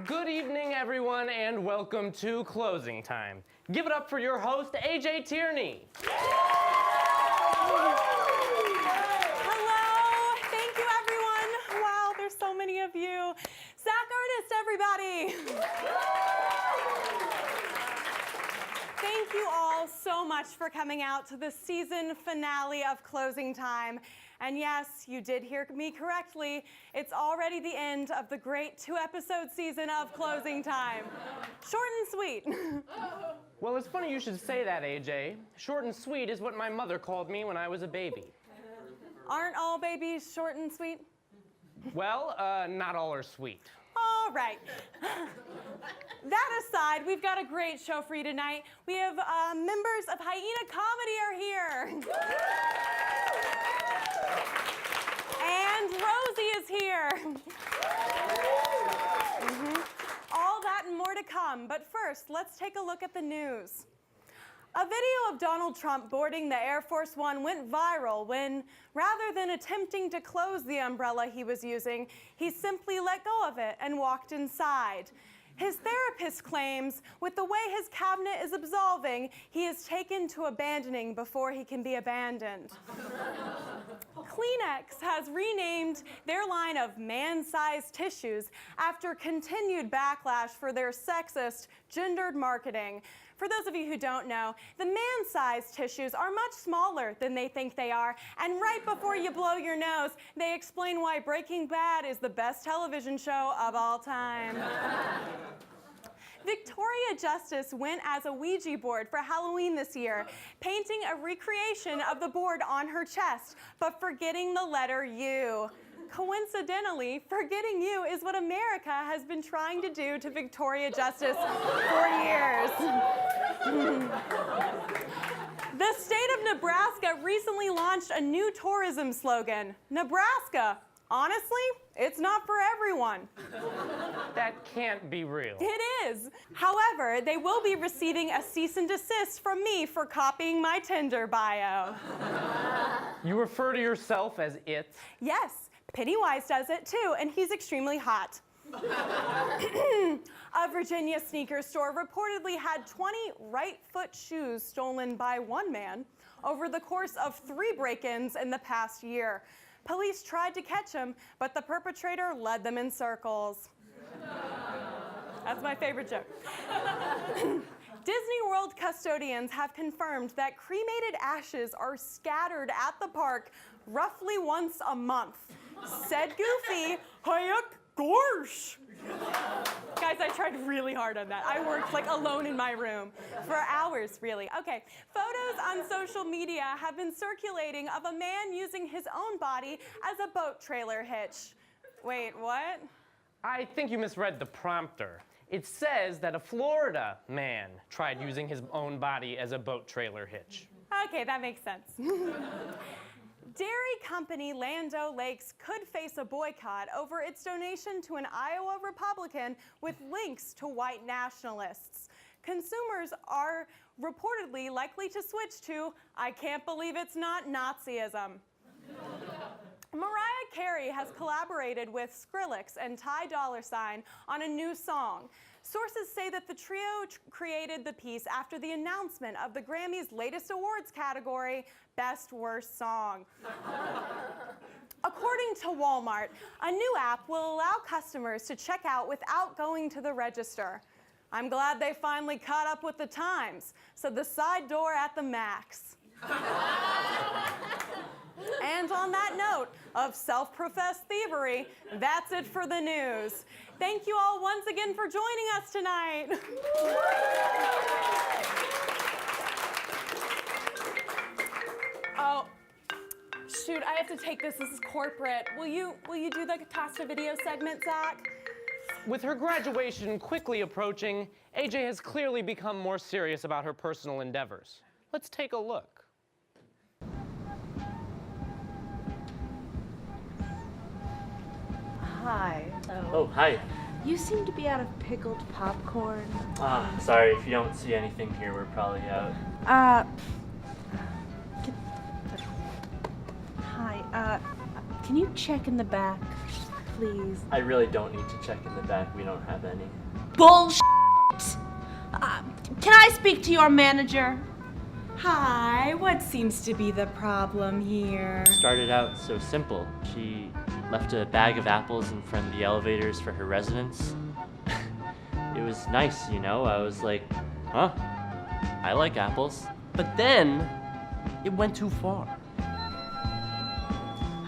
Good evening, everyone, and welcome to Closing Time. Give it up for your host, AJ Tierney. Hello, thank you, everyone. Wow, there's so many of you. Zach Artist, everybody. Thank you all so much for coming out to the season finale of Closing Time. And yes, you did hear me correctly. It's already the end of the great 2-episode season of Closing Time. Short and sweet. Well, it's funny you should say that, AJ. Short and sweet is what my mother called me when I was a baby. Aren't all babies short and sweet? Well, not all are sweet. All right. That aside, we've got a great show for you tonight. We have members of Hyena Comedy are here. And Rosie is here. All that and more to come. But first, let's take a look at the news. A video of Donald Trump boarding the Air Force One went viral when, rather than attempting to close the umbrella he was using, he simply let go of it and walked inside. His therapist claims with the way his cabinet is absolving, he is taken to abandoning before he can be abandoned. Kleenex has renamed their line of man-sized tissues after continued backlash for their sexist, gendered marketing. For those of you who don't know, the man-sized tissues are much smaller than they think they are, and right before you blow your nose, they explain why Breaking Bad is the best television show of all time. Victoria Justice went as a Ouija board for Halloween this year, painting a recreation of the board on her chest, but forgetting the letter U. Coincidentally, forgetting U is what America has been trying to do to Victoria Justice for years. The state of Nebraska recently launched a new tourism slogan, Nebraska. Honestly, it's not for everyone. That can't be real. It is. However, they will be receiving a cease and desist from me for copying my Tinder bio. You refer to yourself as it? Yes, Pennywise does it too, and he's extremely hot. A Virginia sneaker store reportedly had 20 right-foot shoes stolen by one man over the course of 3 break-ins in the past year. Police tried to catch him, but the perpetrator led them in circles. That's my favorite joke. Disney World custodians have confirmed that cremated ashes are scattered at the park roughly once a month. Said Goofy, "Hayek Gorsh." Guys, I tried really hard on that. I worked like alone in my room for hours, really. Okay, photos on social media have been circulating of a man using his own body as a boat trailer hitch. Wait, what? I think you misread the prompter. It says that a Florida man tried using his own body as a boat trailer hitch. Okay, that makes sense. Dairy company Land O'Lakes could face a boycott over its donation to an Iowa Republican with links to white nationalists. Consumers are reportedly likely to switch to, "I can't believe it's not Nazism." Mariah Carey has collaborated with Skrillex and Ty Dolla $ign on a new song. Sources say that the trio created the piece after the announcement of the Grammys' latest awards category, Best Worst Song. According to Walmart, a new app will allow customers to check out without going to the register. I'm glad they finally caught up with the times, said the side door at the Max. And on that note of self-professed thievery, that's it for the news. Thank you all once again for joining us tonight. Oh, shoot, I have to take this. This is corporate. Will you do the toss to video segment, Zach? With her graduation quickly approaching, AJ has clearly become more serious about her personal endeavors. Let's take a look. Hi. Oh, hi. You seem to be out of pickled popcorn. Sorry, if you don't see anything here, we're probably out. Hi, can you check in the back? please. I really don't need to check in the back. We don't have any. Bullshit! Can I speak to your manager? Hi, what seems to be the problem here? Started out so simple. She left a bag of apples in front of the elevators for her residence. It was nice, you know? I was like, huh? I like apples. But then, it went too far.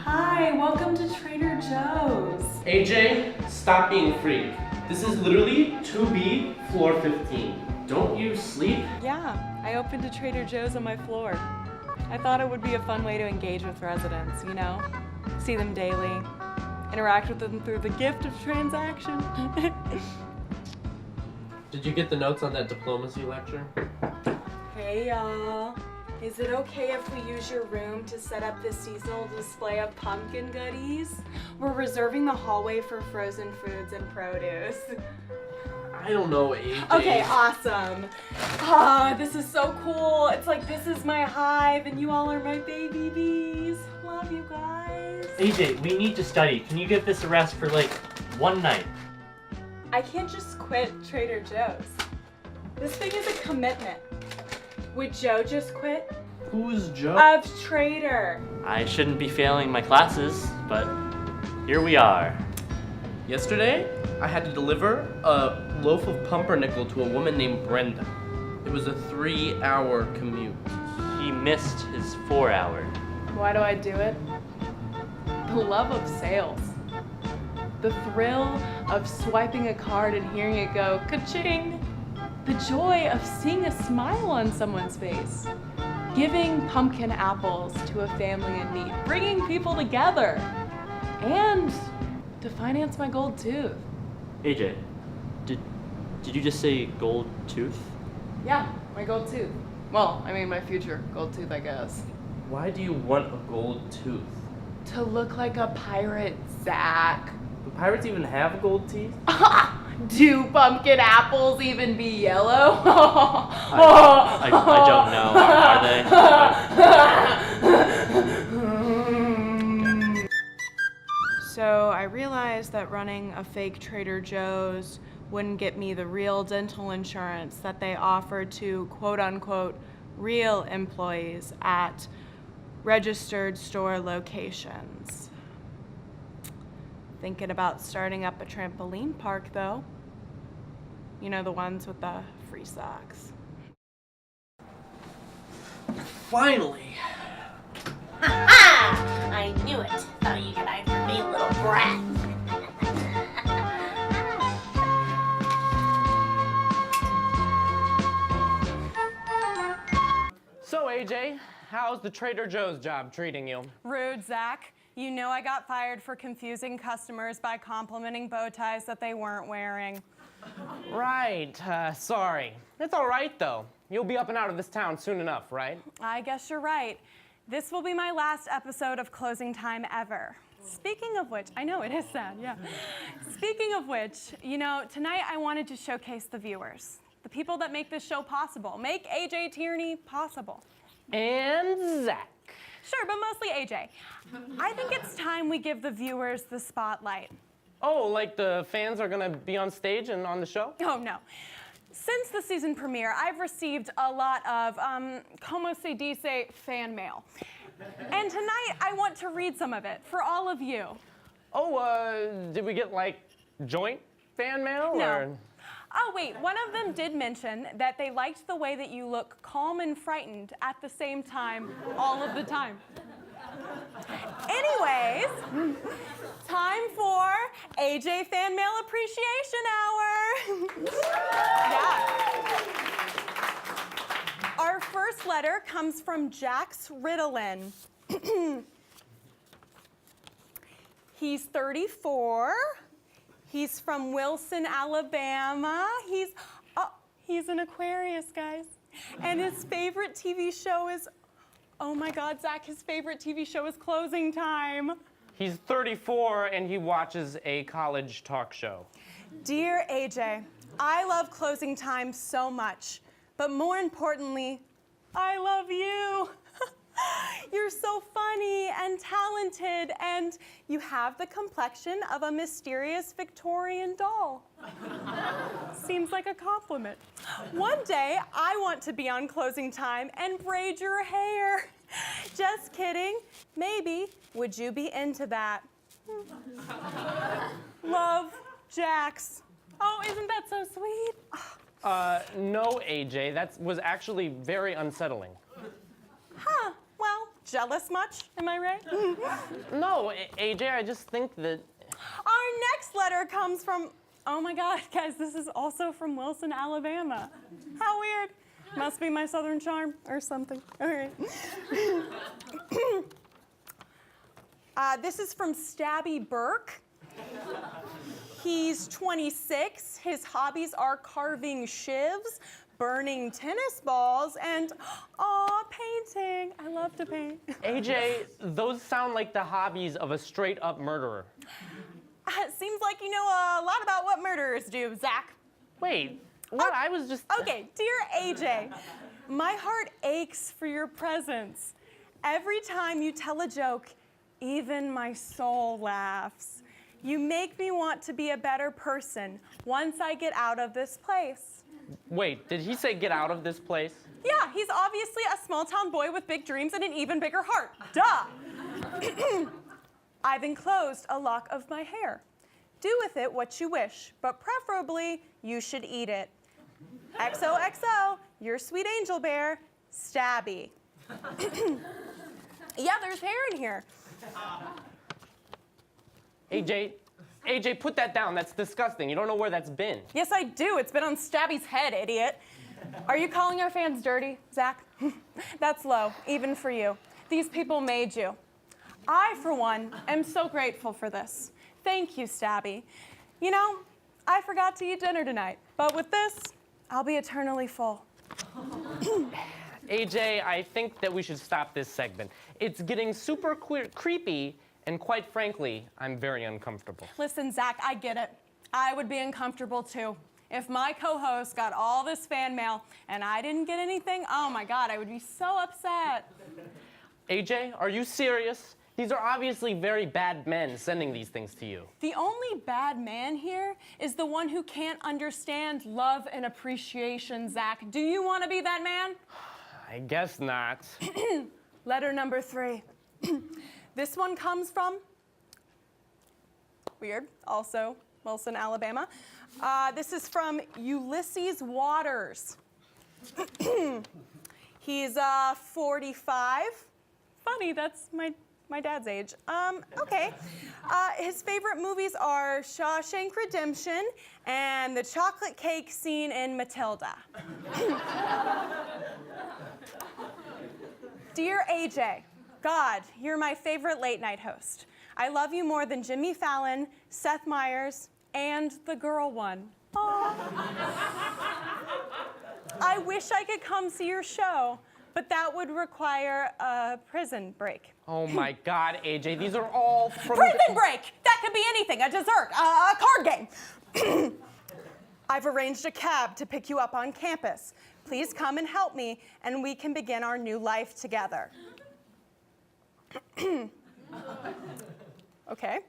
Hi, welcome to Trader Joe's. AJ, stop being a freak. This is literally 2B, floor 15. Don't you sleep? Yeah, I opened a Trader Joe's on my floor. I thought it would be a fun way to engage with residents, you know? See them daily, interact with them through the gift of transaction. Did you get the notes on that diplomacy lecture? Hey y'all, is it okay if we use your room to set up this seasonal display of pumpkin goodies? We're reserving the hallway for frozen foods and produce. I don't know, AJ. Okay, awesome. Ah, this is so cool. It's like this is my hive and you all are my baby bees. Love you guys. AJ, we need to study. Can you give this a rest for like one night? I can't just quit Trader Joe's. This thing is a commitment. Would Joe just quit? Who's Joe? Of Trader. I shouldn't be failing my classes, but here we are. Yesterday, I had to deliver a loaf of pumpernickel to a woman named Brenda. It was a 3-hour commute. He missed his 4-hour. Why do I do it? The love of sales. The thrill of swiping a card and hearing it go ka-ching. The joy of seeing a smile on someone's face. Giving pumpkin apples to a family in need. Bringing people together. And to finance my gold tooth. AJ, did you just say gold tooth? Yeah, my gold tooth. Well, I mean my future gold tooth, I guess. Why do you want a gold tooth? To look like a pirate, Zach. Do pirates even have gold teeth? Do pumpkin apples even be yellow? I don't know. Are they? So I realized that running a fake Trader Joe's wouldn't get me the real dental insurance that they offered to quote unquote real employees at registered store locations. Thinking about starting up a trampoline park though. You know, the ones with the free socks. Finally! I knew it. Thought you could hide from me, little brat. So, AJ, how's the Trader Joe's job treating you? Rude, Zach. You know I got fired for confusing customers by complimenting bow ties that they weren't wearing. Right, sorry. It's all right, though. You'll be up and out of this town soon enough, right? I guess you're right. This will be my last episode of Closing Time ever. Speaking of which, I know it is sad, yeah. Speaking of which, you know, tonight I wanted to showcase the viewers, the people that make this show possible, make AJ Tierney possible. And Zach. Sure, but mostly AJ. I think it's time we give the viewers the spotlight. Oh, like the fans are gonna be on stage and on the show? Oh, no. Since the season premiere, I've received a lot of, como se dice, fan mail. And tonight, I want to read some of it for all of you. Oh, did we get, like, joint fan mail? No. Or? Oh, wait, one of them did mention that they liked the way that you look calm and frightened at the same time, all of the time. Anyways, time for AJ Fan Mail Appreciation Hour. Yeah. Our first letter comes from Jax Ritalin. He's 34. He's from Wilson, Alabama. He's an Aquarius, guys. And his favorite TV show is, oh my God, Zach, his favorite TV show is Closing Time. He's 34 and he watches a college talk show. Dear AJ, I love Closing Time so much, but more importantly, I love you. You're so funny and talented, and you have the complexion of a mysterious Victorian doll. Seems like a compliment. One day, I want to be on Closing Time and braid your hair. Just kidding. Maybe. Would you be into that? Love, Jax. Oh, isn't that so sweet? No, AJ, that was actually very unsettling. Huh. Well, jealous much? Am I right? No, AJ, I just think that... Our next letter comes from, oh my God, guys, this is also from Wilson, Alabama. How weird. Must be my southern charm or something. All right. This is from Stabby Burke. He's 26. His hobbies are carving shivs, burning tennis balls, and, painting. I love to paint. AJ, those sound like the hobbies of a straight-up murderer. It seems like you know a lot about what murderers do, Zach. Wait, what? I was just... Okay, dear AJ, my heart aches for your presence. Every time you tell a joke, even my soul laughs. You make me want to be a better person once I get out of this place. Wait, did he say get out of this place? Yeah, he's obviously a small town boy with big dreams and an even bigger heart. Duh! I've enclosed a lock of my hair. Do with it what you wish, but preferably you should eat it. XOXO, your sweet angel bear, Stabby. Yeah, there's hair in here. AJ, put that down. That's disgusting. You don't know where that's been. Yes, I do. It's been on Stabby's head, idiot. Are you calling our fans dirty, Zach? That's low, even for you. These people made you. I, for one, am so grateful for this. Thank you, Stabby. You know, I forgot to eat dinner tonight, but with this, I'll be eternally full. AJ, I think that we should stop this segment. It's getting super creepy, and quite frankly, I'm very uncomfortable. Listen, Zach, I get it. I would be uncomfortable too. If my co-host got all this fan mail and I didn't get anything, oh my God, I would be so upset. AJ, are you serious? These are obviously very bad men sending these things to you. The only bad man here is the one who can't understand love and appreciation, Zach. Do you want to be that man? I guess not. Letter number 3. This one comes from, weird, also Wilson, Alabama. This is from Ulysses Waters. He's 45. Funny, that's my dad's age. Okay. His favorite movies are Shawshank Redemption and the chocolate cake scene in Matilda. Dear AJ, God, you're my favorite late night host. I love you more than Jimmy Fallon, Seth Meyers, and the girl one. Aww. I wish I could come see your show, but that would require a prison break. Oh my God, AJ, these are all from... Prison break! That could be anything, a dessert, a card game. I've arranged a cab to pick you up on campus. Please come and help me, and we can begin our new life together. Okay.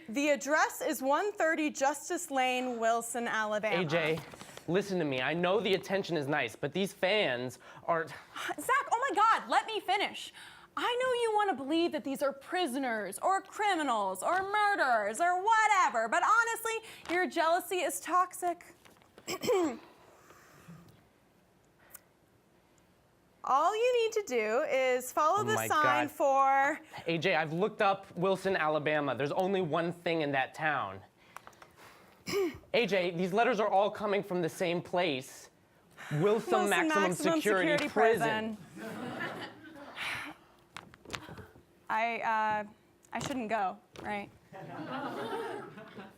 The address is 130 Justice Lane, Wilson, Alabama. AJ, listen to me. I know the attention is nice, but these fans are... Zach, oh my God, let me finish. I know you want to believe that these are prisoners or criminals or murderers or whatever, but honestly, your jealousy is toxic. All you need to do is follow the sign for... AJ, I've looked up Wilson, Alabama. There's only one thing in that town. AJ, these letters are all coming from the same place. Wilson Maximum Security Prison. I shouldn't go, right?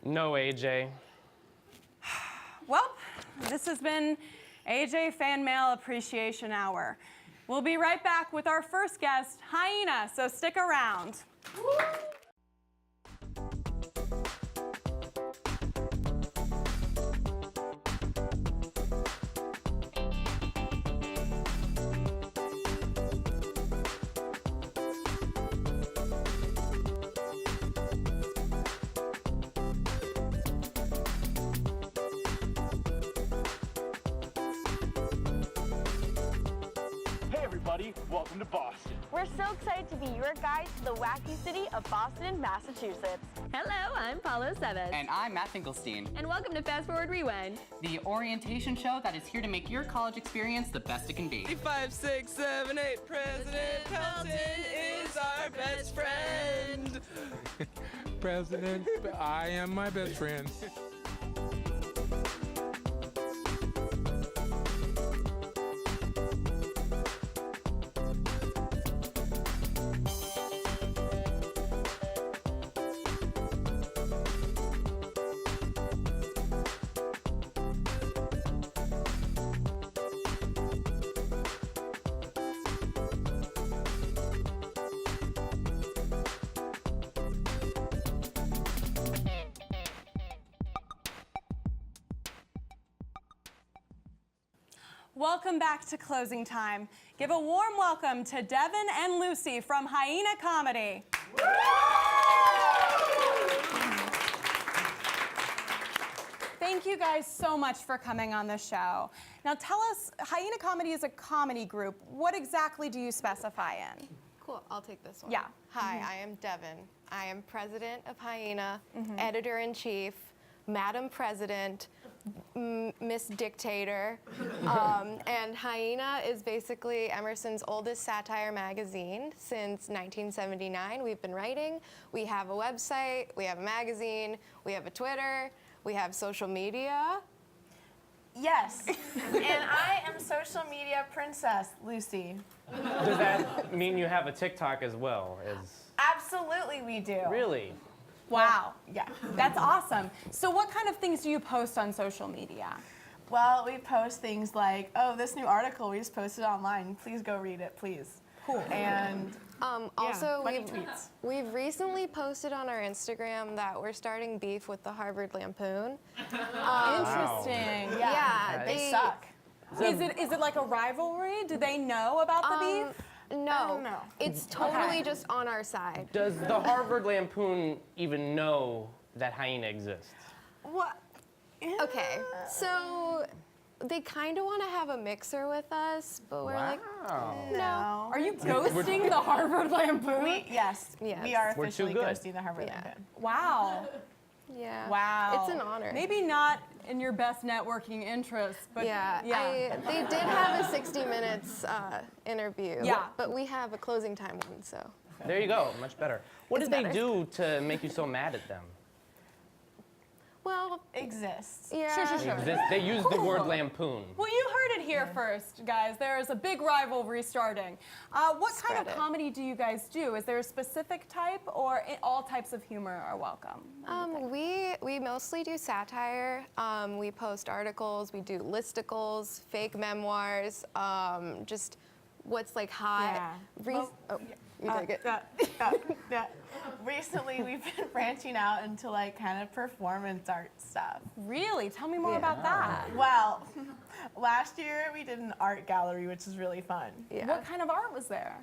No, AJ. Well, this has been AJ Fan Mail Appreciation Hour. We'll be right back with our first guest, Hyena, so stick around. welcome to Boston. We're so excited to be your guide to the wacky city of Boston, Massachusetts. Hello, I'm Paulo Seves. And I'm Matt Finkelstein. And welcome to Fast Forward Rewind, the orientation show that is here to make your college experience the best it can be. 5, 6, 7, 8. President Pelton is our best friend. President, I am my best friend. Welcome back to Closing Time. Give a warm welcome to Devin and Lucy from Hyena Comedy. Thank you guys so much for coming on the show. Now tell us, Hyena Comedy is a comedy group. What exactly do you specify in? Cool, I'll take this one. Yeah. Hi, I am Devin. I am president of Hyena, editor-in-chief, Madam President, Miss Dictator, and Hyena is basically Emerson's oldest satire magazine since 1979. We've been writing. We have a website, we have a magazine, we have a Twitter, we have social media. Yes, and I am social media princess, Lucy. Does that mean you have a TikTok as well? Absolutely we do. Really? Wow. Yeah. That's awesome. So what kind of things do you post on social media? Well, we post things like, oh, this new article we just posted online. Please go read it, please. Cool. And also, funny tweets. we've recently posted on our Instagram that we're starting beef with the Harvard Lampoon. Interesting. Yeah, they suck. Is it like a rivalry? Do they know about the beef? No, know. it's totally just on our side. Does the Harvard Lampoon even know that Hyena exists? What? Okay, so they kind of want to have a mixer with us, but we're like, No. Are you ghosting the Harvard Lampoon? Yes, Yes. we are We're too officially good. ghosting the Harvard Yeah. Lampoon. Wow. yeah. Wow. It's an honor. Maybe not in your best networking interests, but Yeah, they did have a 60 Minutes interview. Yeah. But we have a closing time one, so. There you go, much better. What It's did they better. do to make you so mad at them? Well, Exists. yeah. Sure. They used the word lampoon. Well, you heard it here first, guys. There is a big rivalry starting. What kind Spread of it. comedy do you guys do? Is there a specific type, or all types of humor are welcome? We mostly do satire. We post articles. We do listicles, fake memoirs, just what's like hot. You take it. Yeah. Recently, we've been branching out into like kind of performance art stuff. Really? Tell me more about that. Well, last year we did an art gallery, which was really fun. Yeah. What kind of art was there?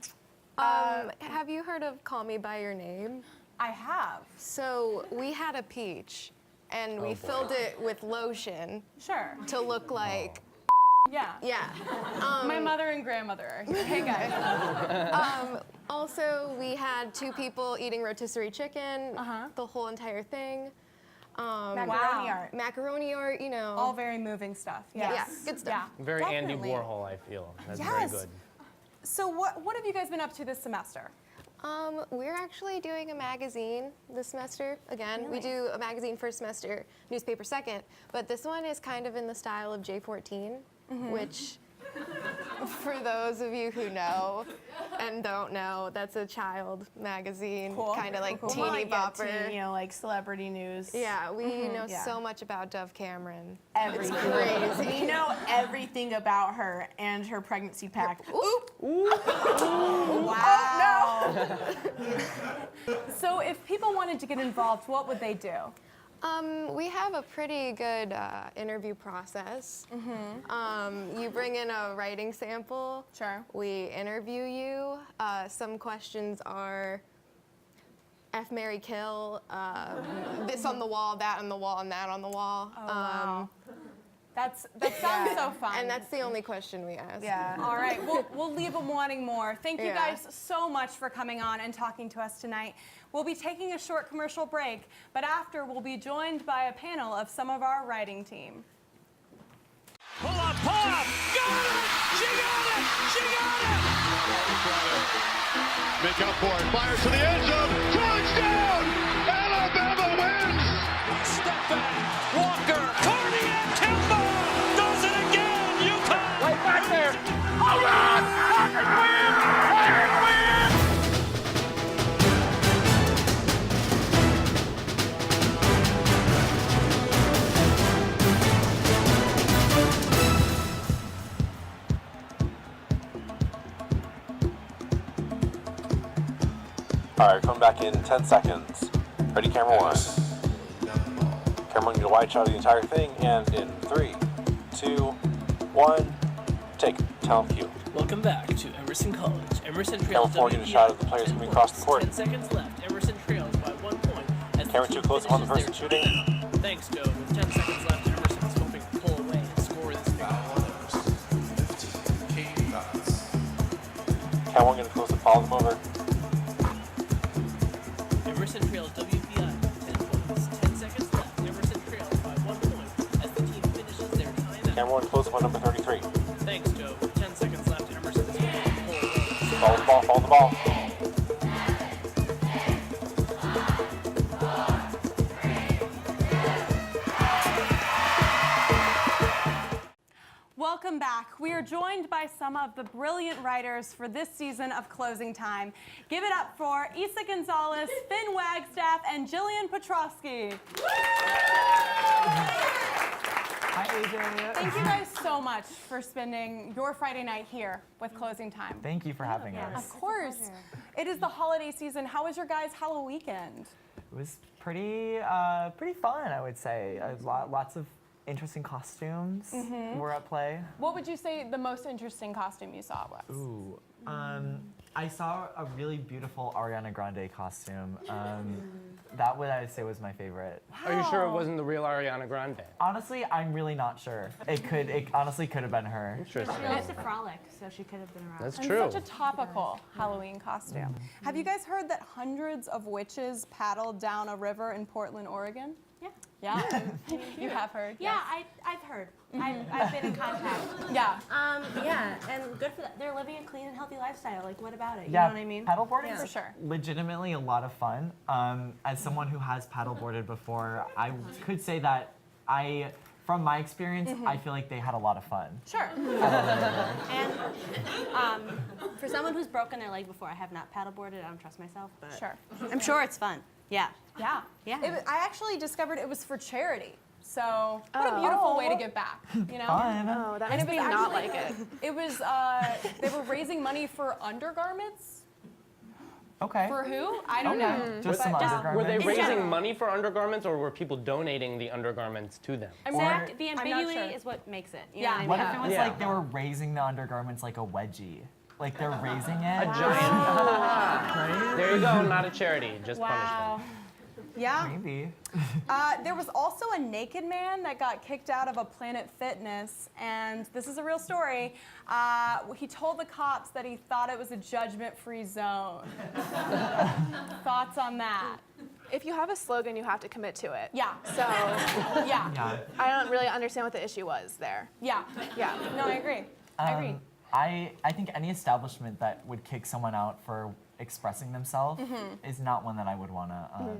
Have you heard of Call Me by Your Name? I have. So we had a peach, and we filled it with lotion Sure. to look like. Yeah. Yeah. My mother and grandmother are here. Hey, guys. Also, we had two people eating rotisserie chicken, the whole entire thing. Macaroni art. Macaroni art, you know. All very moving stuff. Yes. Yeah, good stuff. Yeah. Very Definitely. Andy Warhol, I feel. That's Yes. very good. So what have you guys been up to this semester? We're actually doing a magazine this semester. Again, we do a magazine first semester, newspaper second, but this one is kind of in the style of J14, which, for those of you who know and don't know, that's a child magazine, kind of like teeny More like, yeah, bopper. teen, like celebrity news. Yeah, we know Yeah. so much about Dove Cameron. Everything. It's crazy. We know everything about her and her pregnancy pact. Oop. Wow. So if people wanted to get involved, what would they do? We have a pretty good interview process. You bring in a writing sample. Sure. We interview you. Some questions are F, marry, kill, this on the wall, that on the wall, and that on the wall. Wow. That sounds so fun. And that's the only question we ask. Yeah. All right, we'll leave them wanting more. Thank you Yeah. guys so much for coming on and talking to us tonight. We'll be taking a short commercial break, but after we'll be joined by a panel of some of our writing team. Pull up, pop! Got it! She got it! She got it! Make up for it. Fires to the end zone. Touchdown! Alabama wins! Step back. Walker. Cardiac tempo. Does it again. UConn. Right back there. Hold on! Packers win! Packers win! All right, come back in 10 seconds. Ready, camera one. Camera one, get a wide shot of the entire thing, and in 3, 2, 1, take. Talent cue. Welcome back to Emerson College. Emerson Camera trails 4, get a shot of the players coming across the court. 10 seconds left. Emerson trails by 1 point. As Camera 2, close up on the person shooting. Thanks, Joe. With 10 seconds left, Emerson is hoping to pull away and score this big Camera 1, get a close up, follow them over. Emerson trails WPI 10 points. 10 seconds left. Emerson trails by 1 point as the team finishes their timeout. Camera 1, close up on number 33. Thanks, Joe. With 10 seconds left, Emerson is hoping to pull away. Follow the ball, follow the ball. Welcome back. We are joined by some of the brilliant writers for this season of Closing Time. Give it up for Issa Gonzalez, Finn Wagstaff, and Jillian Petrosky. Hi, AJ. Thank you guys so much for spending your Friday night here with Closing Time. Thank you for having us. Of course. It is the holiday season. How was your guys' Halloween weekend? It was pretty fun, I would say. Lots of interesting costumes were at play. What would you say the most interesting costume you saw was? Ooh, I saw a really beautiful Ariana Grande costume. That would I say was my favorite. Are you sure it wasn't the real Ariana Grande? Honestly, I'm really not sure. It honestly could have been her. Interesting. She likes to frolic, so she could have been around. That's And true. such a topical Halloween costume. Have you guys heard that hundreds of witches paddled down a river in Portland, Oregon? Yeah. Yeah? You have heard? Yeah, yes. I've heard. I've been in contact. Yeah. Yeah, and good for that. They're living a clean and healthy lifestyle. Like, what about it? You Yeah, know what I mean? paddleboarding For is sure. legitimately a lot of fun. As someone who has paddleboarded before, I could say that from my experience, I feel like they had a lot of fun. Sure. And for someone who's broken their leg before, I have not paddleboarded. I don't trust myself, but Sure. I'm sure it's fun. Yeah. Yeah. Yeah. I actually discovered it was for charity. So what a beautiful way to give back, you know? Fun. Oh, that And makes it me was not actually- like it. It was, they were raising money for undergarments. Okay. For who? I don't know. Just some But undergarments. Were they In raising general. money for undergarments, or were people donating the undergarments to them? I mean, The I'm not ambiguity sure. is what makes it. You Yeah. know What what I if mean? it was Yeah. like they were raising the undergarments like a wedgie? Like they're raising it? A giant. There you go, not a charity, just Wow. Yeah. Maybe. There was also a naked man that got kicked out of a Planet Fitness, and this is a real story. He told the cops that he thought it was a judgment-free zone. Thoughts on that? If you have a slogan, you have to commit to it. Yeah. So Yeah. Yeah. I don't really understand what the issue was there. Yeah. Yeah. No, I agree. I agree. I think any establishment that would kick someone out for expressing themselves is not one that I would want to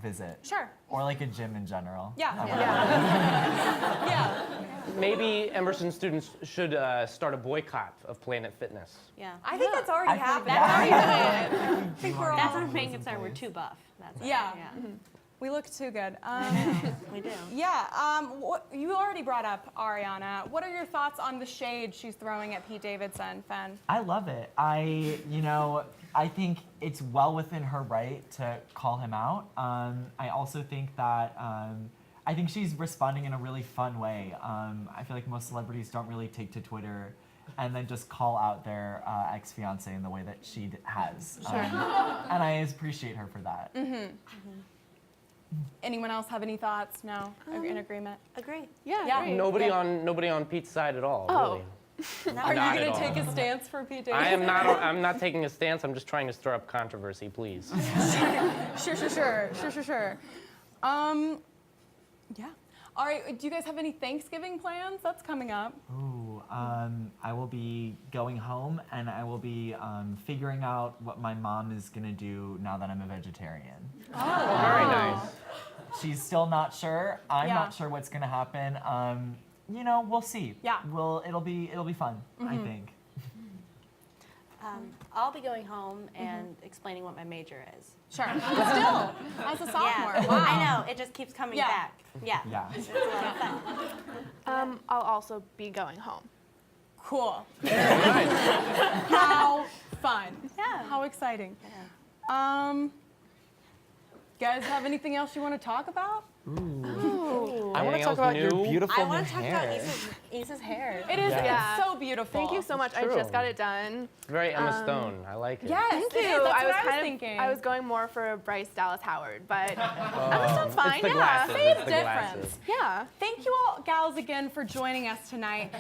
visit. Sure. Or like a gym in general. Yeah. I wouldn't- Yeah. Maybe Emerson students should start a boycott of Planet Fitness. Yeah. I think that's already I feel like happening. that- I think we're That's all. our main concern. We're too buff. That's Yeah. Yeah. We look too good. We do. Yeah. You already brought up Ariana. What are your thoughts on the shade she's throwing at Pete Davidson, Fen? I love it. I think it's well within her right to call him out. I also think that I think she's responding in a really fun way. I feel like most celebrities don't really take to Twitter and then just call out their ex-fiance in the way that she has. Sure. And I appreciate her for that. Anyone else have any thoughts? No? In agreement? Agree. Yeah. Nobody on Pete's side at all, really. Are Not you at going to all. take a stance for Pete Davidson? I'm not taking a stance. I'm just trying to stir up controversy, please. Sure. Yeah. All right, do you guys have any Thanksgiving plans? That's coming up. Ooh, I will be going home and I will be figuring out what my mom is gonna do now that I'm a vegetarian. Oh, very nice. She's still not sure. I'm Yeah. not sure what's gonna happen. You know, we'll see. Yeah. It'll be fun, I think. I'll be going home and explaining what my major is. Sure. But still, as a sophomore. Yeah, Wow. I know. It just keeps coming Yeah. back. Yeah. Yeah. It's a lot of fun. I'll also be going home. Cool. How fun. Yeah. How exciting. Guys have anything else you want to talk about? I want to talk about your beautiful I want to talk hair. about Isa's hair. It is Yeah. it's so beautiful. Thank you so much. I true. just got it done. It's very Emma Stone. I like it. Yes, Thank it you. is. That's I was what kind of thinking. I was going more for Bryce Dallas Howard, but Oh, Emma Stone's fine. It's the Yeah. glasses. Same It's the difference. glasses. Yeah. Thank you all, gals, again for joining us tonight.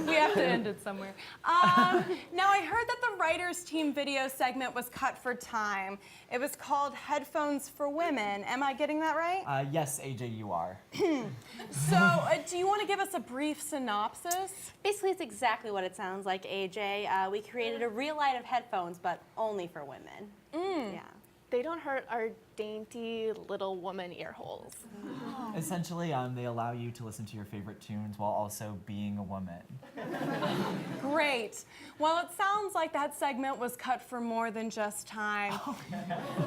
We have to end it somewhere. Now, I heard that the Writers Team video segment was cut for time. It was called Headphones for Women. Am I getting that right? Yes, AJ, you are. So, do you want to give us a brief synopsis? Basically, it's exactly what it sounds like, AJ. We created a real line of headphones, but only for women. Yeah. They don't hurt our dainty little woman ear holes. Essentially, they allow you to listen to your favorite tunes while also being a woman. Great. Well, it sounds like that segment was cut for more than just time.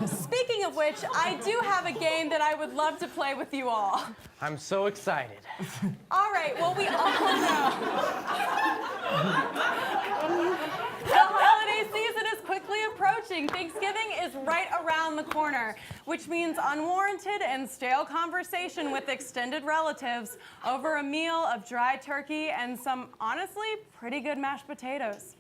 Speaking of which, I do have a game that I would love to play with you all. I'm so excited. All right, well, we all know. The holiday season is quickly approaching. Thanksgiving is right around the corner, which means unwarranted and stale conversation with extended relatives over a meal of dry turkey and some, honestly, pretty good mashed potatoes.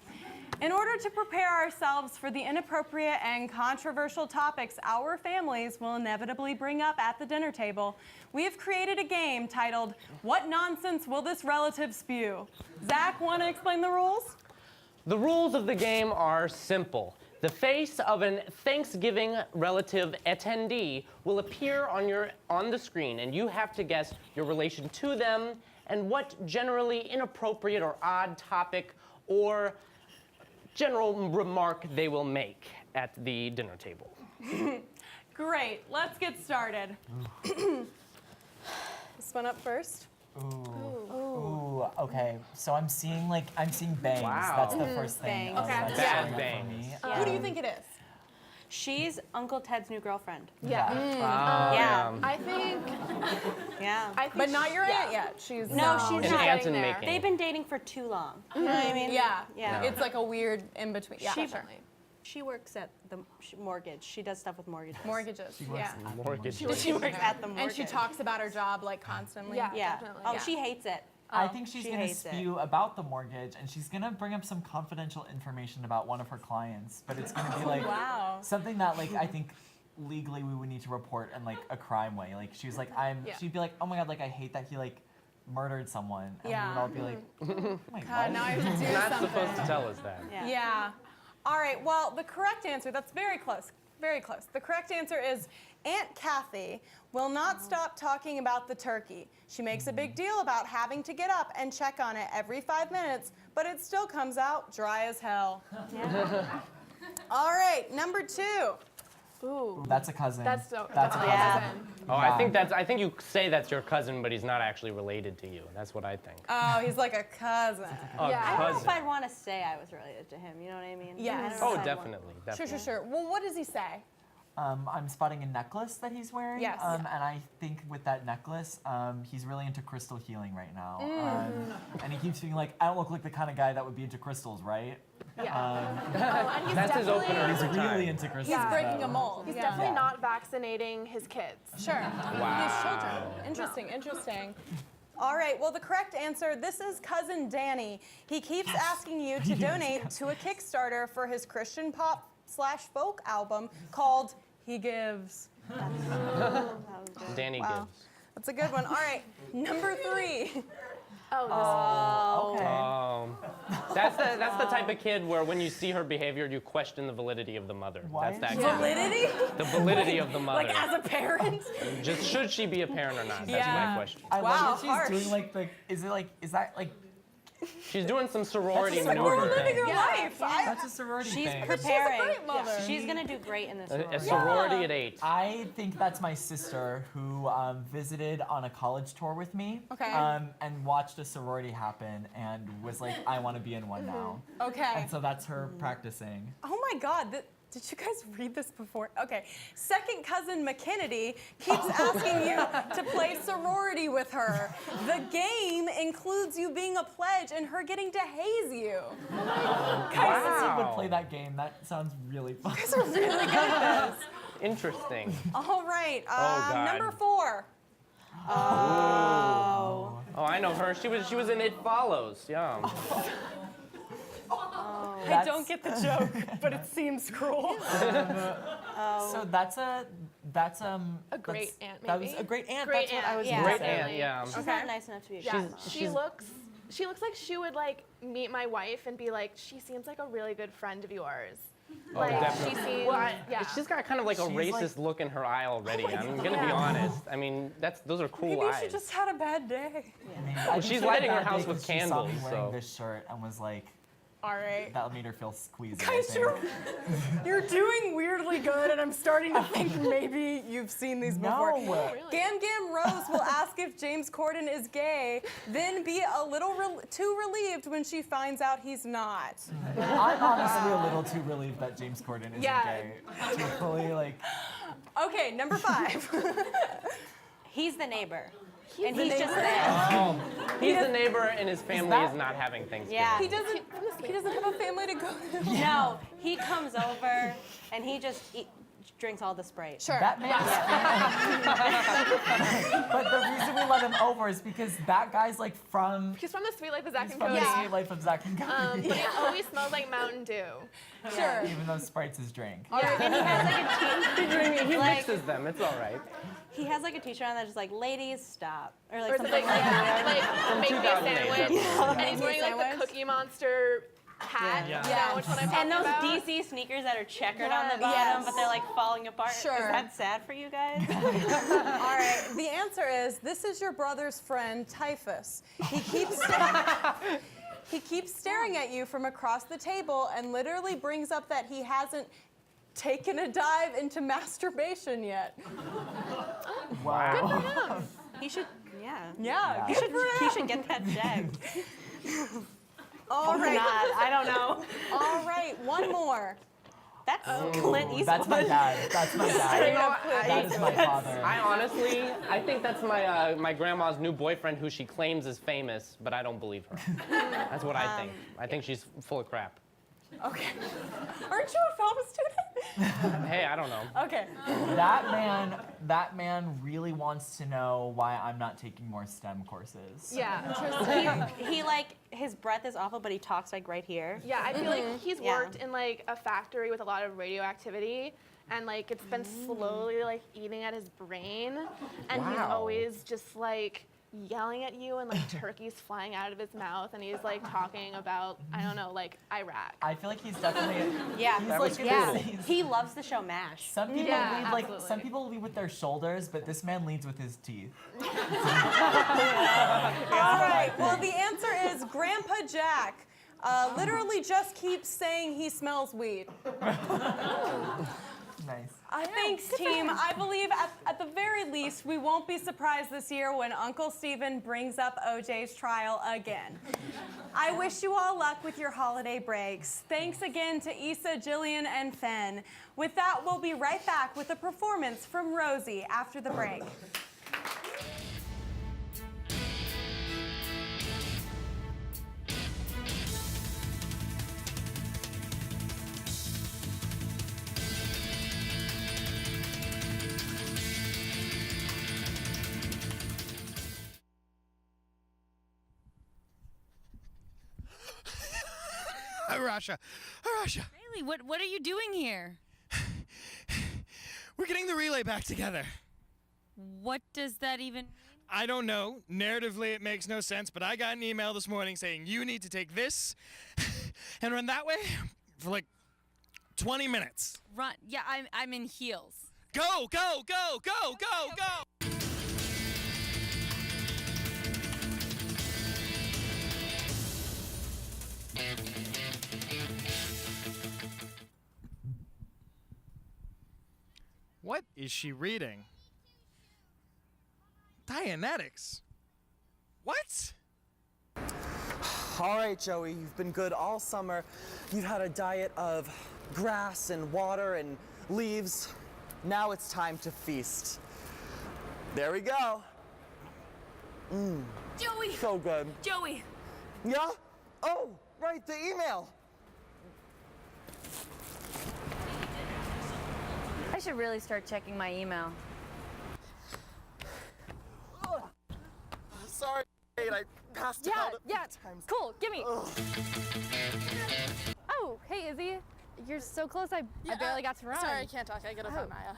In order to prepare ourselves for the inappropriate and controversial topics our families will inevitably bring up at the dinner table, we have created a game titled, What Nonsense Will This Relative Spew? Zach, want to explain the rules? The rules of the game are simple. The face of a Thanksgiving relative attendee will appear on the screen, and you have to guess your relation to them and what generally inappropriate or odd topic or general remark they will make at the dinner table. Great, let's get started. This one up first. Ooh, okay. So I'm seeing bangs. Wow. That's the first thing. Bangs. Okay. That's Yeah. showing up for Bangs. me. Who do you think it is? She's Uncle Ted's new girlfriend. Yeah. Yeah. I think. Yeah. But not your aunt yet. She's No, she's An not. aunt in there. making. They've been dating for too long. You know what I mean? Yeah. Yeah. It's like a weird in between. Yeah, She- certainly. She works at the mortgage. She does stuff with mortgages. Mortgages. Yeah. Mortgage. She works at the mortgage. And she talks about her job like constantly. Yeah. Yeah. Definitely, Oh, yeah. she hates it. I think she's she gonna hates it. spew about the mortgage, and she's gonna bring up some confidential information about one of her clients. But it's gonna be like Wow. something that like I think legally we would need to report in like a crime way. Like she was like Yeah. she'd be like, oh my god, like I hate that he like murdered someone, and Yeah. we would all be like, wait, God, what? now I have to do You're not something. supposed to tell us that. Yeah. Yeah. All right, well, the correct answer, that's very close, very close. The correct answer is Aunt Kathy will not stop talking about the turkey. She makes a big deal about having to get up and check on it every 5 minutes, but it still comes out dry as hell. All right, number 2. Ooh. That's a cousin. That's a yeah. cousin. Oh, I think you say that's your cousin, but he's not actually related to you. That's what I think. Oh, he's like a cousin. A Yeah. I don't know cousin. if I'd want to say I was related to him. You know what I mean? Yes. I don't know Oh, if I'd definitely. Sure, Definitely. sure. Well, what does he say? I'm spotting a necklace that he's wearing. Yes. And I think with that necklace, he's really into crystal healing right now. And he keeps being like, I don't look like the kind of guy that would be into crystals, right? And he's That's his definitely- opener. He's every time. really into crystals. He's breaking a mold. He's Yeah. definitely Yeah. not vaccinating his kids. Sure. Wow. His children. Interesting, interesting. All right, well, the correct answer, this is Cousin Danny. He keeps asking you to donate to a Kickstarter for his Christian pop/folk album called he gives. Danny Wow. gives. That's a good one. All right, number 3. That's the type of kid where when you see her behavior, you question the validity of the mother. Why That's that is kid. Validity? The validity of the mother. Like as a parent? Just should she be a parent or not? That's Yeah. my question. I Wow, love that she's harsh. doing like the. Is that like? She's doing some sorority That's a maneuver. sorority Living her thing. life. That's a sorority She's thing. preparing. great mother. She's gonna do great in this. A sorority at 8. I think that's my sister who visited on a college tour with me. Okay. And watched a sorority happen and was like, I want to be in one now. Okay. And so that's her practicing. Oh my God, did you guys read this before? Okay. Second cousin McKennedy keeps asking you to play sorority with her. The game includes you being a pledge and her getting to haze you. My sister would play that game. That sounds really fun. You guys are really good at this. Interesting. All right, God. number 4. Oh, I know her. She was in It Follows. Yeah. I don't get the joke, but it seems cruel. So that's a great that's- aunt, That was maybe? a great aunt. Great that's what I aunt. was Yeah. gonna Great say. aunt. Yeah. She's not nice enough to be a Yeah, grandma. she looks like she would like meet my wife and be like, she seems like a really good friend of yours. Like definitely. she seems, Well, she's got kind of like a She's racist look in her eye already. I'm gonna be honest. I mean, those are cool Maybe she eyes. just had a bad day. I think she's she had a lighting her bad day house with 'cause she saw me candles, wearing so- this shirt and was like, All right. that made her feel squeezy. I Guys, think. you're doing weirdly good, and I'm starting to think maybe you've seen these before. No. Gam Gam Rose will ask if James Corden is gay, then be a little too relieved when she finds out he's not. I'm honestly a little too relieved that James Corden isn't Yeah. gay. Truthfully, like, Okay, number 5. He's the neighbor. And he's just there. Oh, he's the neighbor, and his family is not having Thanksgiving. Yeah. He doesn't have a family to go to. No, he comes over and he just drinks all the Sprite. Sure. that man. But the reason we let him over is because that guy's like from. He's from the Sweet Life of Zach He's and from Cody. the Sweet Life of Zach and Cody. But he always smells like Mountain Dew. Sure. Even though Sprite's his drink. And he has like a He like, mixes them. It's all right. he has like a t-shirt on that's just like, ladies, stop. Or like Or something something like that. like make me a 2008, sandwich. definitely. And he's wearing like the Sandwich? Cookie Monster hat. Yeah. You know which one I'm talking And those about? DC sneakers that are checkered on the Yes. bottom, Yes. but they're like falling apart. Sure. Is that sad for you guys? All right, the answer is this is your brother's friend, Typhus. He keeps staring at you from across the table and literally brings up that he hasn't taken a dive into masturbation yet. Wow. He should, yeah. Yeah, He good should, for he him. should get that checked. All Or right. not, I don't know. All right, one more. That's Clint Eastwood. That's my dad. That's my dad. That is my father. I think that's my my grandma's new boyfriend who she claims is famous, but I don't believe her. That's what I think. I think she's full of crap. Okay. Aren't you a film student? Hey, I don't know. Okay. That man really wants to know why I'm not taking more STEM courses. Yeah. He like, his breath is awful, but he talks like right here. Yeah, I feel like he's Yeah. worked in like a factory with a lot of radioactivity, and like it's been slowly like eating at his brain, and he's Wow. always just like yelling at you and like turkeys flying out of his mouth, and he's like talking about, I don't know, like Iraq. I feel like he's definitely. Yeah, He's That like was yeah. he's- He loves the show MASH. Some people Yeah, lead like absolutely. some people lead with their shoulders, but this man leads with his teeth. All right. Well, the answer is Grandpa Jack. Literally just keeps saying he smells weed. Nice. Thanks, team. I believe at the very least, we won't be surprised this year when Uncle Stephen brings up OJ's trial again. I wish you all luck with your holiday breaks. Thanks again to Issa, Jillian, and Fenn. With that, we'll be right back with a performance from Rosie after the break. Russia. Riley, what are you doing here? We're getting the relay back together. What does that even mean? I don't know. Narratively, it makes no sense, but I got an email this morning saying you need to take this and run that way for like 20 minutes. Run. Yeah, I'm in heels. Go, go, go, go, go, go! What is she reading? Dianetics. What? All right, Joey, you've been good all summer. You've had a diet of grass and water and leaves. Now it's time to feast. There we go. Joey! So good. Joey! Yeah? Oh, right, the email. I should really start checking my email. Sorry, I passed out a few times. Cool, gimme. Oh, hey, Izzy. You're so close, I barely got to run. Sorry, I can't talk. I gotta find Maya.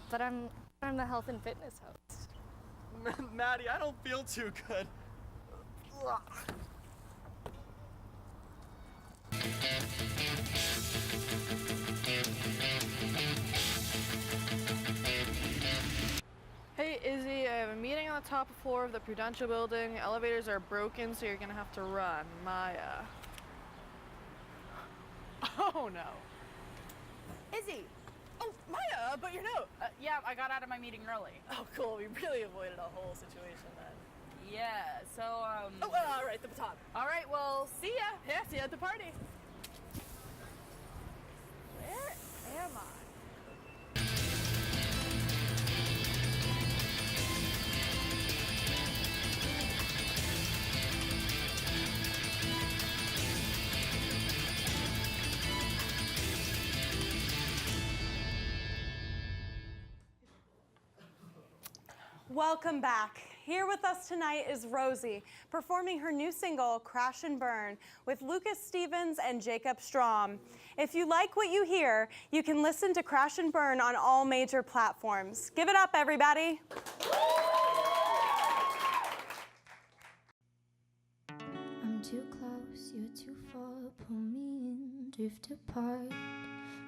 But I'm the health and fitness host. Maddie, I don't feel too good. Hey, Izzy, I have a meeting on the top floor of the Prudential building. Elevators are broken, so you're gonna have to run. Maya. Oh, no. Izzy! Oh, Maya, but your note. Yeah, I got out of my meeting early. Oh, cool. We really avoided a whole situation then. Yeah, so, Oh, all right, the baton. All right, well, see ya. Yeah, see ya at the party. Where am I? Welcome back. Here with us tonight is Rosie, performing her new single, Crash and Burn, with Lucas Stevens and Jacob Strom. If you like what you hear, you can listen to Crash and Burn on all major platforms. Give it up, everybody. I'm too close, you're too far, pull me in, drift apart.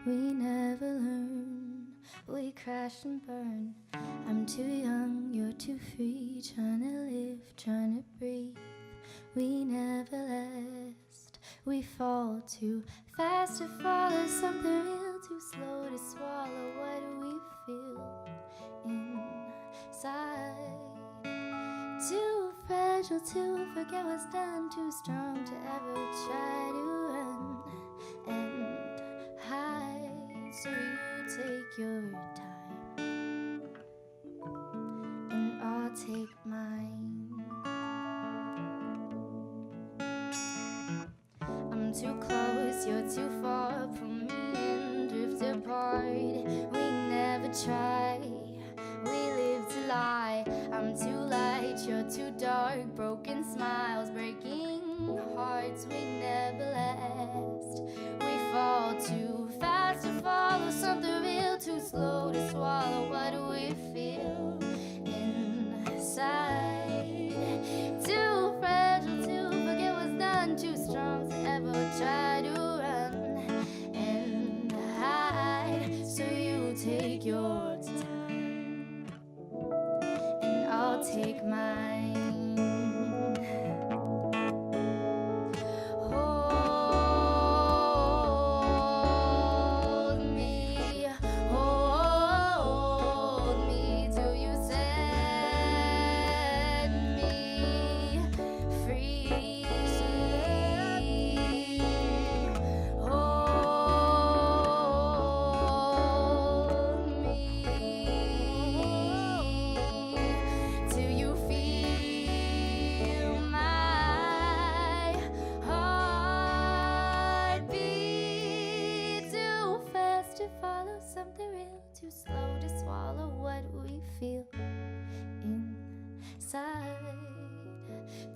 We never learn, we crash and burn. I'm too young, you're too free, trying to live, trying to breathe. We never last, we fall too fast to follow something real, too slow to swallow. What do we feel inside? Too fragile to forget what's done, too strong to ever try to run and hide. So you take your time and I'll take mine. I'm too close, you're too far, pull me in, drift apart. We never try, we live to lie. I'm too light, you're too dark, broken smiles, breaking hearts. We never last, we fall too fast to follow something real, too slow to swallow. What do we feel inside? Too fragile to forget what's done, too strong to ever try to run and hide. So you take your time and I'll take mine.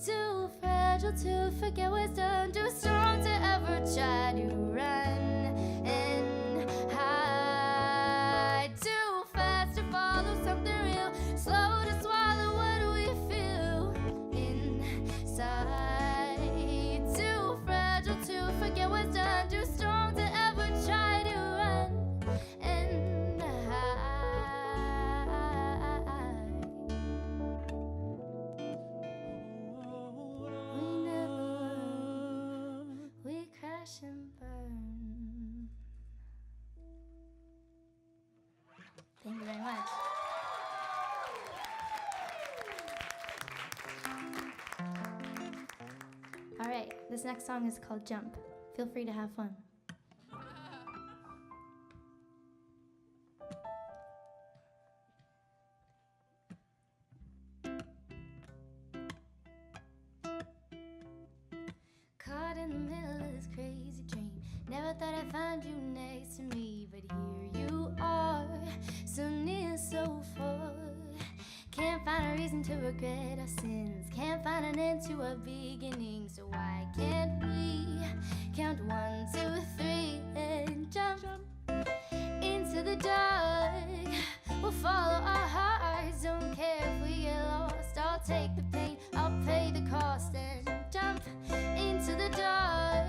Too fragile to forget what's done, too strong to ever try to run and hide. crash and burn. Thank you very much. All right, this next song is called Jump. Feel free to have fun. Caught in the middle of this crazy dream. Never thought I'd find you next to me, but here you are, so near, so far. Can't find a reason to regret our sins. Can't find an end to a beginning. So why can't we count 1, 2, 3 and jump into the dark? We'll follow our hearts. Don't care if we get lost. I'll take the pain, I'll pay the cost and jump into the dark.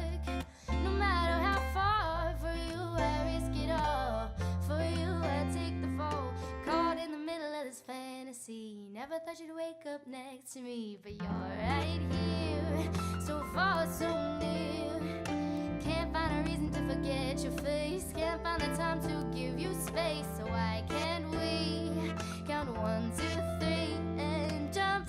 No matter how far, for you I risk it all. For you I take the fall. Caught in the middle of this fantasy. Never thought you'd wake up next to me, but you're right here, so far, so near. Can't find a reason to forget your face. Can't find the time to give you space. So why can't we count 1, 2, 3 and jump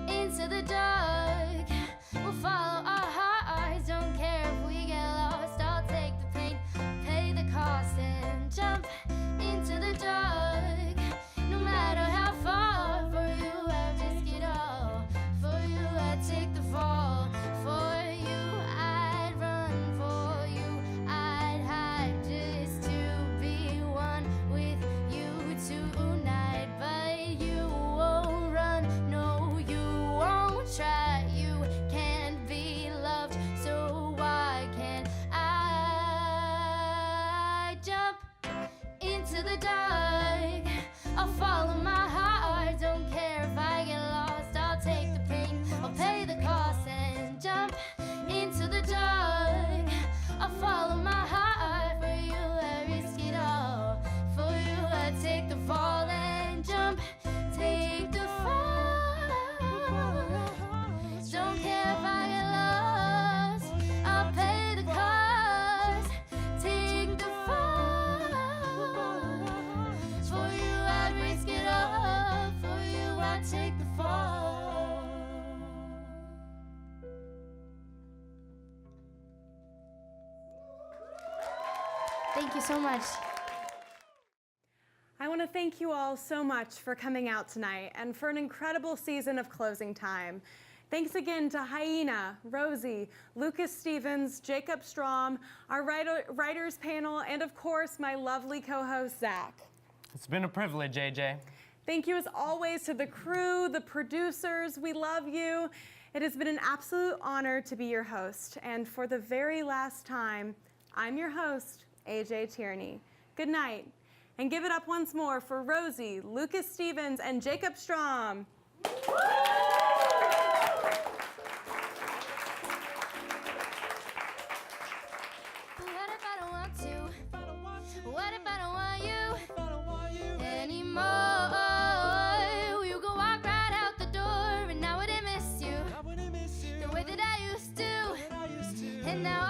into the dark? We'll follow our hearts. Don't care if we get lost. I'll take the pain, pay the cost and jump into the dark. No matter how far, for you I risk it all. For you I take the fall. For you I'd run. For you I'd hide, just to be one with you tonight. But you won't run, no you won't try. You can't be loved, so why can't I jump into the dark? I'll follow my heart. Don't care if I get lost. I'll take the pain, I'll pay the cost and jump into the dark. I'll follow my heart. For you I risk it all. For you I take the fall and jump. Take the fall. Don't care if I get lost. I'll pay the cost. Take the fall. For you I risk it all. For you I take the fall. Thank you so much. I want to thank you all so much for coming out tonight and for an incredible season of Closing Time. Thanks again to Hyena, Rosie, Lucas Stevens, Jacob Strom, our writers panel, and of course, my lovely co-host, Zach. It's been a privilege, AJ. Thank you as always to the crew, the producers. We love you. It has been an absolute honor to be your host. And for the very last time, I'm your host, AJ Tierney. Good night. And give it up once more for Rosie, Lucas Stevens, and Jacob Strom. What if I don't want to? What if I don't want you anymore? You go walk right out the door, and I wouldn't miss you the way that I used to. And now